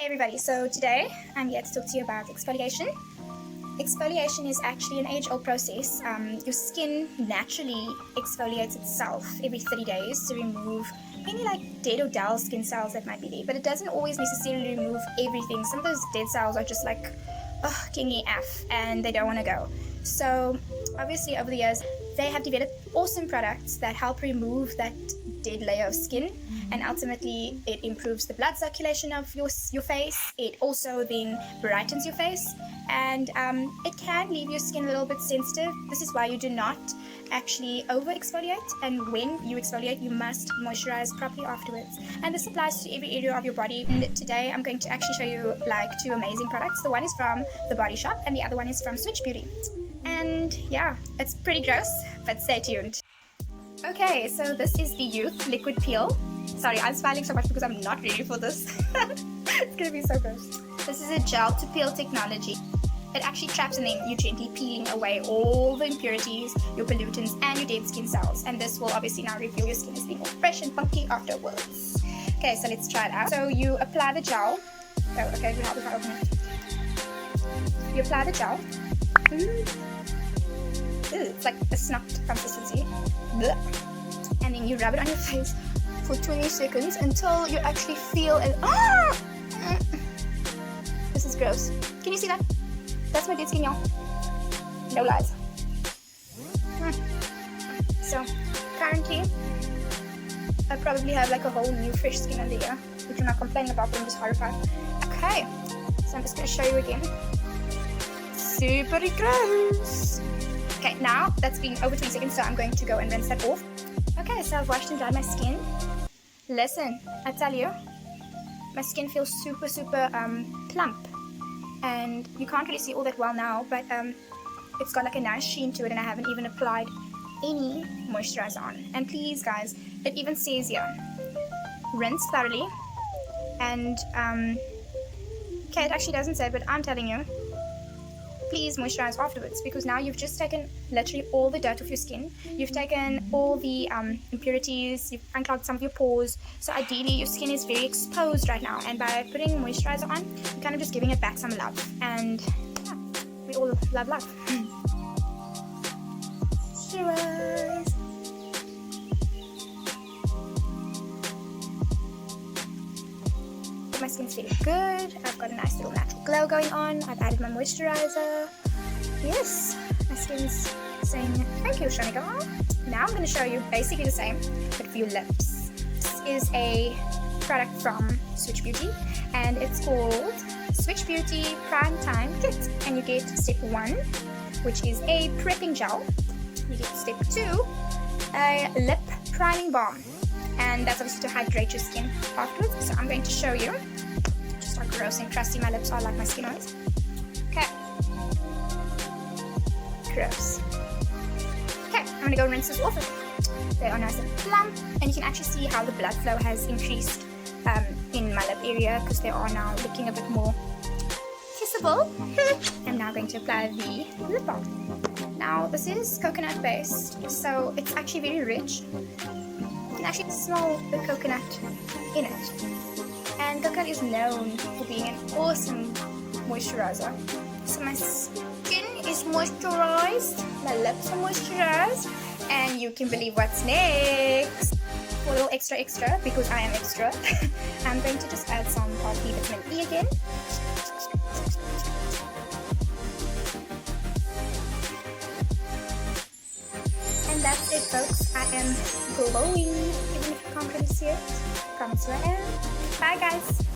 Hey everybody, so today I'm here to talk to you about exfoliation. Exfoliation is actually an age-old process. Your skin naturally exfoliates itself every 30 days to remove any like dead or dull skin cells that might be there, but it doesn't always necessarily remove everything. Some of those dead cells are just like, oh, kingy F, and they don't want to go. So obviously over the years they have developed awesome products that help remove that dead layer of skin, and ultimately it improves the blood circulation of your face. It also then brightens your face, and it can leave your skin a little bit sensitive. This is why you do not actually over exfoliate, and when you exfoliate you must moisturize properly afterwards, and this applies to every area of your body. And today I'm going to actually show you like two amazing products. The one is from the Body Shop and the other one is from Switch Beauty, and yeah, it's pretty gross, but stay tuned. Okay, so this is the Youth Liquid Peel. Sorry, I'm smiling so much because I'm not ready for this. It's gonna be so gross. This is a gel to peel technology. It actually traps and then you're gently peeling away all the impurities, your pollutants, and your dead skin cells. And this will obviously now reveal your skin as being all fresh and funky afterwards. Okay, so let's try it out. So you apply the gel. Oh, okay, you help if I open it. You apply the gel. Ooh, it's like a snot consistency. Blech. And then you rub it on your face for 20 seconds until you actually feel it. This is gross. Can you see that? That's my dead skin, y'all. No lies. So currently I probably have like a whole new fresh skin under here, which I'm not complaining about, but I'm just horrified. Okay, so I'm just going to show you again. Super gross. Okay, now that's been over 20 seconds, so I'm going to go and rinse that off. Okay, so I've washed and dried my skin. Listen, I tell you, my skin feels super plump, and you can't really see all that well now, but it's got like a nice sheen to it, and I haven't even applied any moisturizer on. And please guys, it even says here, rinse thoroughly, and okay, it actually doesn't say, but I'm telling you, please moisturize afterwards, because now you've just taken literally all the dirt off your skin. You've taken all the impurities, you've unclogged some of your pores, so ideally your skin is very exposed right now, and by putting moisturizer on, you're kind of just giving it back some love. And yeah, we all love love. Cheers. My skin's feeling good. I've got a nice little natural glow going on. I've added my moisturizer. Yes, my skin's saying thank you, Shanika. Now I'm going to show you basically the same, but for your lips. This is a product from Switch Beauty, and it's called Switch Beauty Prime Time Kit. And you get step 1, which is a prepping gel. You get step 2, a lip priming balm. And that's obviously to hydrate your skin afterwards. So I'm going to show you just how gross and crusty my lips are, like my skin is. Okay. Gross. Okay, I'm going to go rinse this off. They are nice and plump, and you can actually see how the blood flow has increased in my lip area, because they are now looking a bit more kissable. I'm now going to apply the lip balm. Now this is coconut based, so it's actually very rich. You can actually smell the coconut in it, and coconut is known for being an awesome moisturizer. So my skin is moisturized, my lips are moisturized, and you can believe what's next. For a little extra, because I am extra, I'm going to just add some of the vitamin E again. And that's it, folks. I am glowing, even if you can't really see it. Promise you I am. Bye guys.